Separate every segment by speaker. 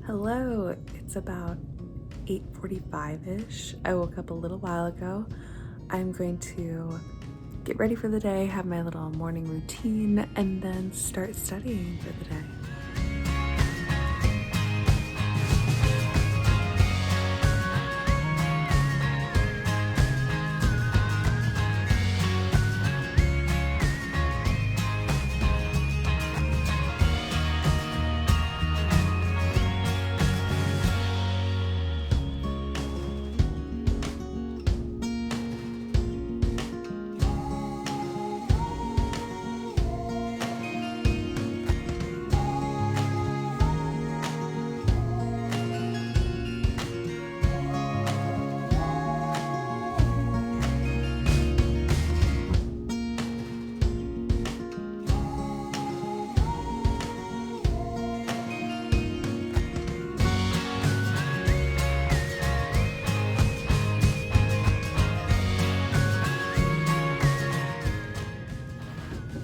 Speaker 1: Hello, it's about 8:45-ish. I woke up a little while ago. I'm going to get ready for the day, have my little morning routine, and then start studying for the day.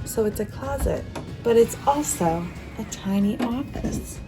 Speaker 1: So it's a closet, but it's also a tiny office.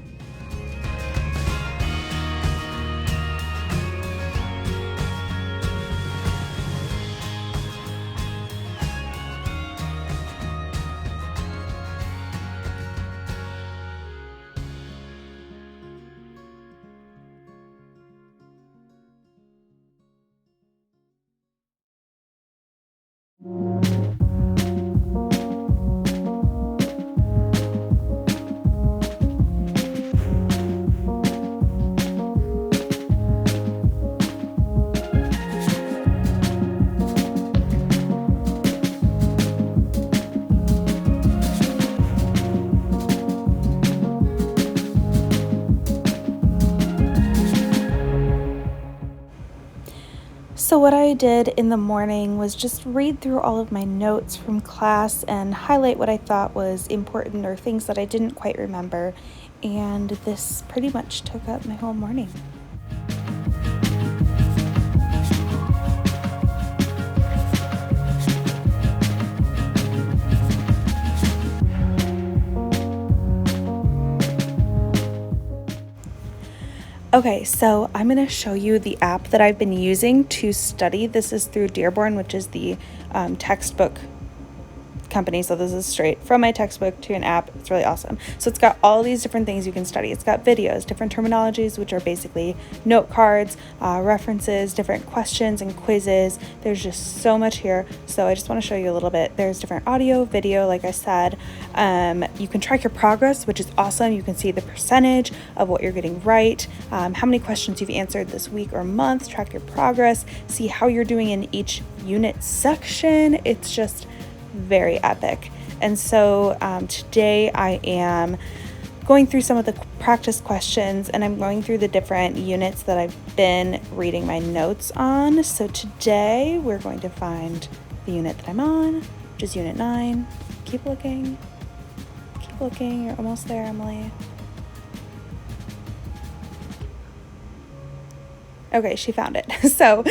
Speaker 1: So what I did in the morning was just read through all of my notes from class and highlight what I thought was important or things that I didn't quite remember. And this pretty much took up my whole morning. Okay, so I'm going to show you the app that I've been using to study. This is through Dearborn, which is the textbook company. So this is straight from my textbook to an app. It's really awesome. So it's got all these different things you can study. It's got videos, different terminologies, which are basically note cards, references, different questions and quizzes. There's just so much here. So I just want to show you a little bit. There's different audio, video, like I said. You can track your progress, which is awesome. You can see the percentage of what you're getting right, how many questions you've answered this week or month, track your progress, see how you're doing in each unit section. It's just very epic. And so today I am going through some of the practice questions, and I'm going through the different units that I've been reading my notes on. So today we're going to find the unit that I'm on, which is Unit 9. Keep looking. Keep looking. You're almost there, Emily. Okay, she found it. So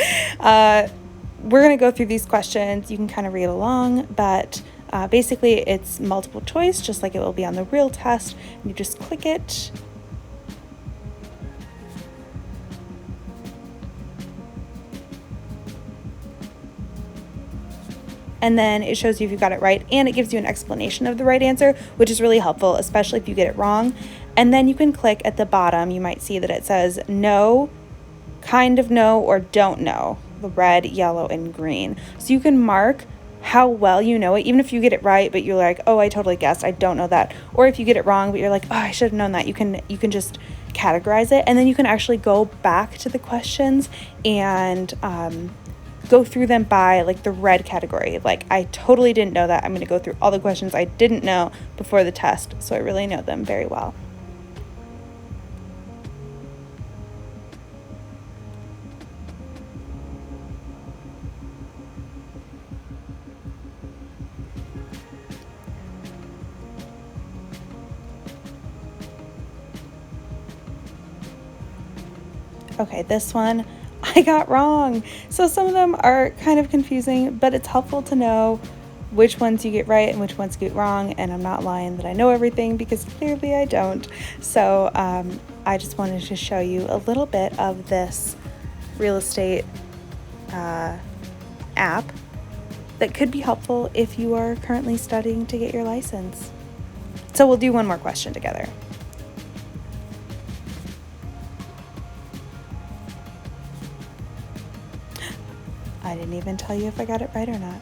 Speaker 1: we're going to go through these questions. You can kind of read along, but basically it's multiple choice, just like it will be on the real test. You just click it. And then it shows you if you got it right, and it gives you an explanation of the right answer, which is really helpful, especially if you get it wrong. And then you can click at the bottom. You might see that it says no, kind of know, or don't know. The red, yellow, and green. So you can mark how well you know it, even if you get it right, but you're like, oh, I totally guessed, I don't know that. Or if you get it wrong, but you're like, oh, I should have known that. You can just categorize it, and then you can actually go back to the questions and go through them by like the red category. Like, I totally didn't know that. I'm going to go through all the questions I didn't know before the test, so I really know them very well. Okay, this one I got wrong. So some of them are kind of confusing, but it's helpful to know which ones you get right and which ones get wrong, and I'm not lying that I know everything, because clearly I don't. So I just wanted to show you a little bit of this real estate app that could be helpful if you are currently studying to get your license. So we'll do one more question together. I didn't even tell you if I got it right or not.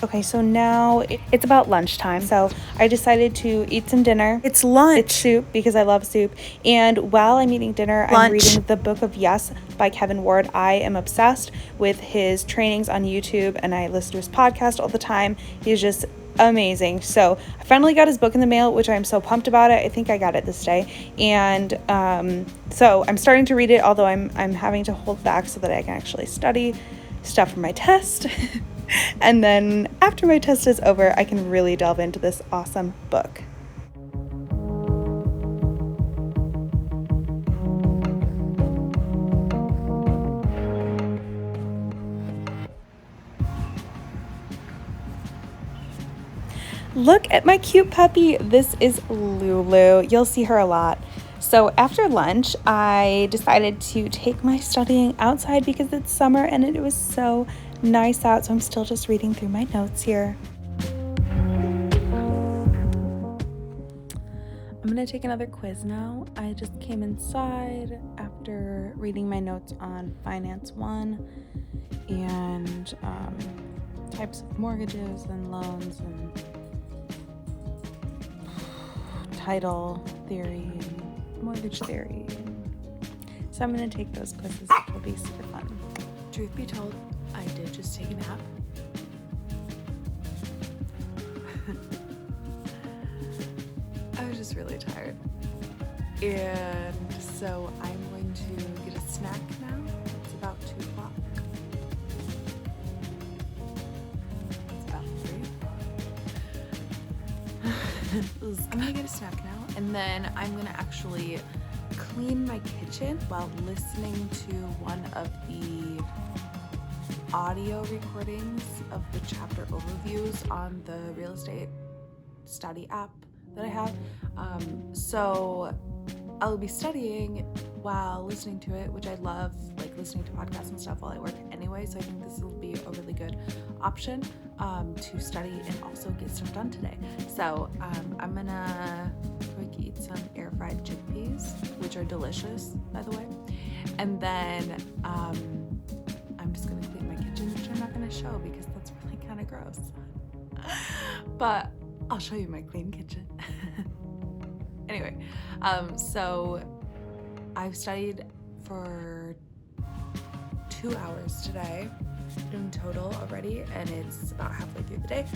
Speaker 1: Okay, so now it's about lunchtime. So I decided to eat some dinner.
Speaker 2: It's lunch.
Speaker 1: It's soup because I love soup. And while I'm eating dinner, I'm reading the Book of Yes by Kevin Ward. I am obsessed with his trainings on YouTube, and I listen to his podcast all the time. He's just amazing. So I finally got his book in the mail, which I'm so pumped about it. I think I got it this day. And so I'm starting to read it, although I'm having to hold back so that I can actually study stuff for my test. And then after my test is over, I can really delve into this awesome book. Look at my cute puppy. This is Lulu. You'll see her a lot. So after lunch, I decided to take my studying outside because it's summer and it was so nice out. So I'm still just reading through my notes here. I'm gonna take another quiz now. I just came inside after reading my notes on Finance 1 and types of mortgages and loans and title theory, mortgage theory. So I'm gonna take those quizzes, which will be super fun.
Speaker 2: Truth be told, I did just take a nap. I was just really tired. And so I'm going to get a snack now. It's about 2 o'clock. It's about 3 o'clock. I'm gonna get a snack now, and then I'm gonna actually clean my kitchen while listening to one of the audio recordings of the chapter overviews on the real estate study app that I have. So I'll be studying while listening to it, which I love, like listening to podcasts and stuff while I work anyway. So I think this will be a really good option to study and also get stuff done today. So I'm gonna quick eat some air fried chickpeas, which are delicious, by the way. And then I'm just gonna clean my kitchen, which I'm not gonna show because that's really kind of gross. But I'll show you my clean kitchen. Anyway, so I've studied for 2 hours today in total already, and it's about halfway through the day.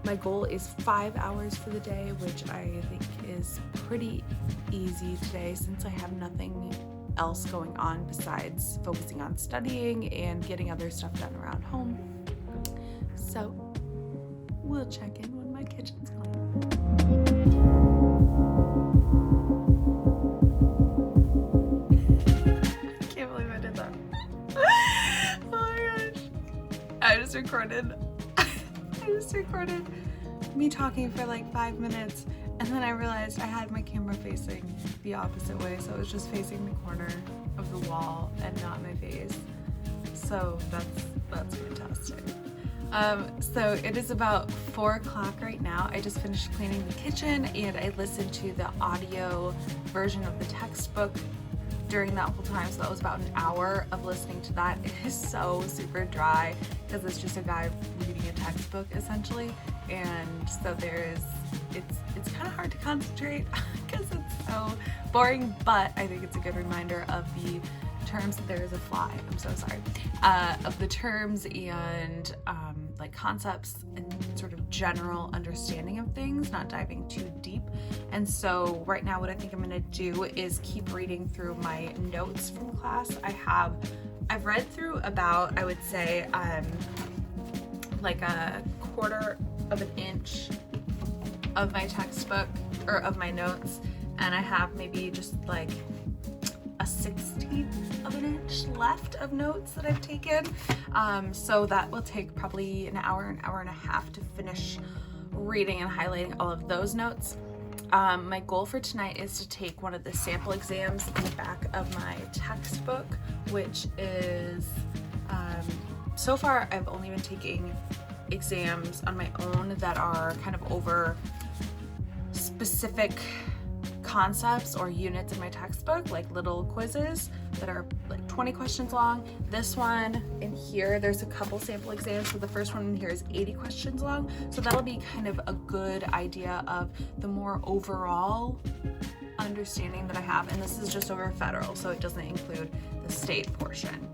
Speaker 2: My goal is 5 hours for the day, which I think is pretty easy today since I have nothing else going on besides focusing on studying and getting other stuff done around home. So we'll check in when my kitchen's clean. I just recorded me talking for like 5 minutes, and then I realized I had my camera facing the opposite way, so it was just facing the corner of the wall and not my face. So that's fantastic. So it is about 4 o'clock right now. I just finished cleaning the kitchen and I listened to the audio version of the textbook during that whole time, so that was about an hour of listening to that. It is so super dry because it's just a guy reading a textbook essentially, and so it's kind of hard to concentrate because it's so boring, but I think it's a good reminder of the terms. There is a fly, I'm so sorry, of the terms and like concepts and sort of general understanding of things, not diving too deep. And so right now what I think I'm gonna do is keep reading through my notes from class. I've read through about, I would say, like a 1/4 of an inch of my textbook or of my notes, and I have maybe just like a 16th of an inch left of notes that I've taken. So that will take probably an hour and a half to finish reading and highlighting all of those notes. My goal for tonight is to take one of the sample exams in the back of my textbook, which is, so far I've only been taking exams on my own that are kind of over specific concepts or units in my textbook, like little quizzes that are like 20 questions long. This one in here, there's a couple sample exams, so the first one in here is 80 questions long, so that'll be kind of a good idea of the more overall understanding that I have. And this is just over federal, so it doesn't include the state portion.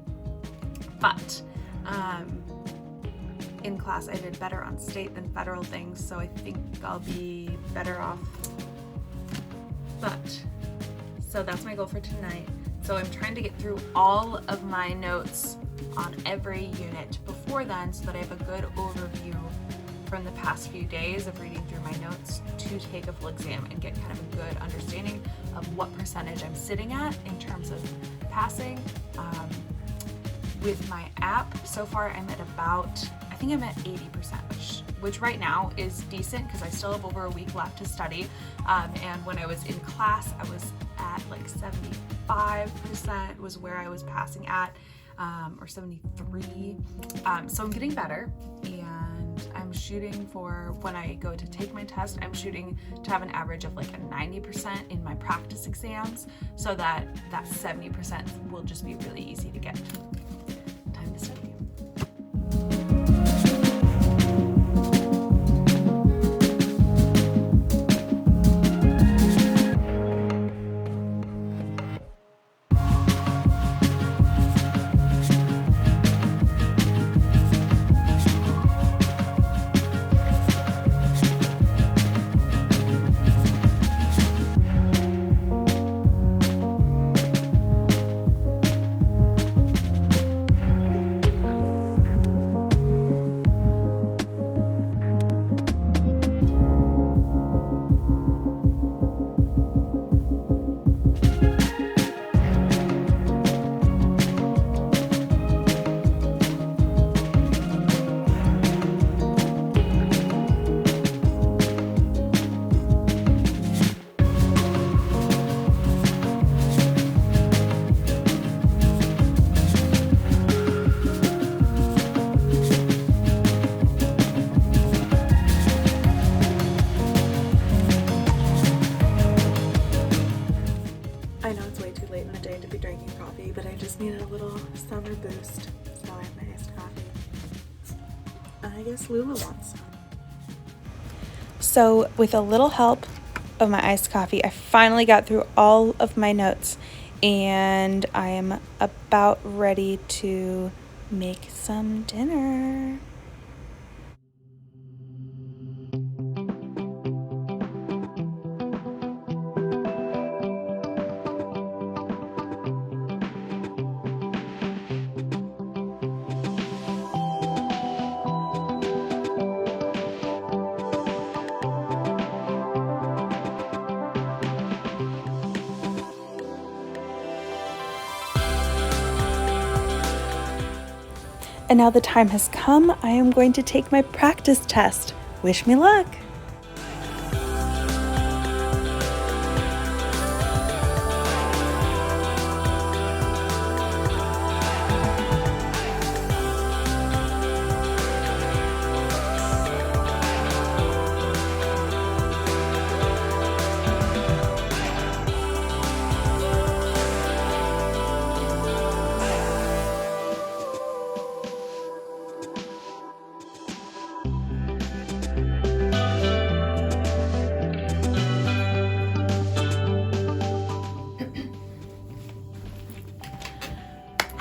Speaker 2: But in class I did better on state than federal things, so I think I'll be better off. But so that's my goal for tonight. So I'm trying to get through all of my notes on every unit before then, so that I have a good overview from the past few days of reading through my notes to take a full exam and get kind of a good understanding of what percentage I'm sitting at in terms of passing. With my app, so far I'm at about, I think I'm at 80%, which right now is decent because I still have over a week left to study. And when I was in class, I was at like 75% was where I was passing at, or 73. So I'm getting better, and I'm shooting for, when I go to take my test, I'm shooting to have an average of like a 90% in my practice exams, so that 70% will just be really easy to get. Time to study. I know it's way too late in the day to be drinking coffee, but I just needed a little summer boost, so I have my iced coffee. And I guess Lula wants some.
Speaker 1: So with a little help of my iced coffee, I finally got through all of my notes, and I am about ready to make some dinner. And now the time has come. I am going to take my practice test. Wish me luck.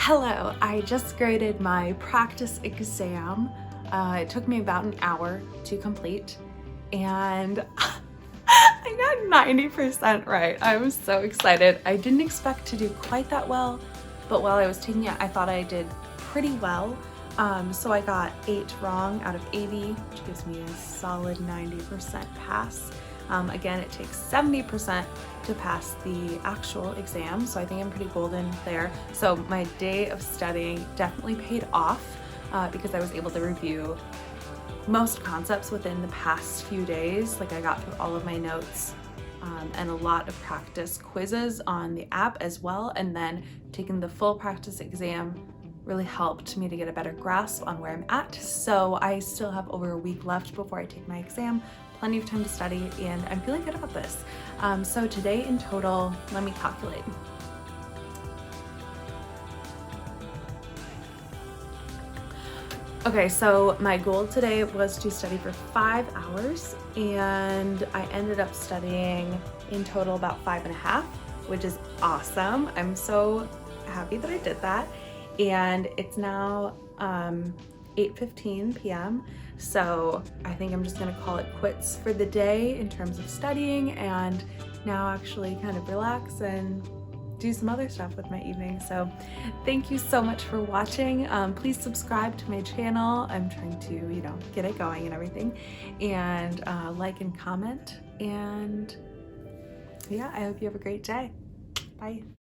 Speaker 1: Hello, I just graded my practice exam. It took me about an hour to complete, and I got 90% right. I was so excited. I didn't expect to do quite that well, but while I was taking it, I thought I did pretty well. So I got 8 wrong out of 80, which gives me a solid 90% pass.
Speaker 2: Again, it takes 70% to pass the actual exam, so I think I'm pretty golden there. So my day of studying definitely paid off because I was able to review most concepts within the past few days. Like, I got through all of my notes and a lot of practice quizzes on the app as well, and then taking the full practice exam really helped me to get a better grasp on where I'm at. So I still have over a week left before I take my exam, plenty of time to study, and I'm feeling good about this. So today in total, let me calculate. Okay, so my goal today was to study for 5 hours, and I ended up studying in total about 5.5, which is awesome. I'm so happy that I did that. And it's now 8:15 p.m. So I think I'm just gonna call it quits for the day in terms of studying, and now actually kind of relax and do some other stuff with my evening. So thank you so much for watching. Please subscribe to my channel. I'm trying to, get it going and everything, and like and comment. And yeah, I hope you have a great day. Bye.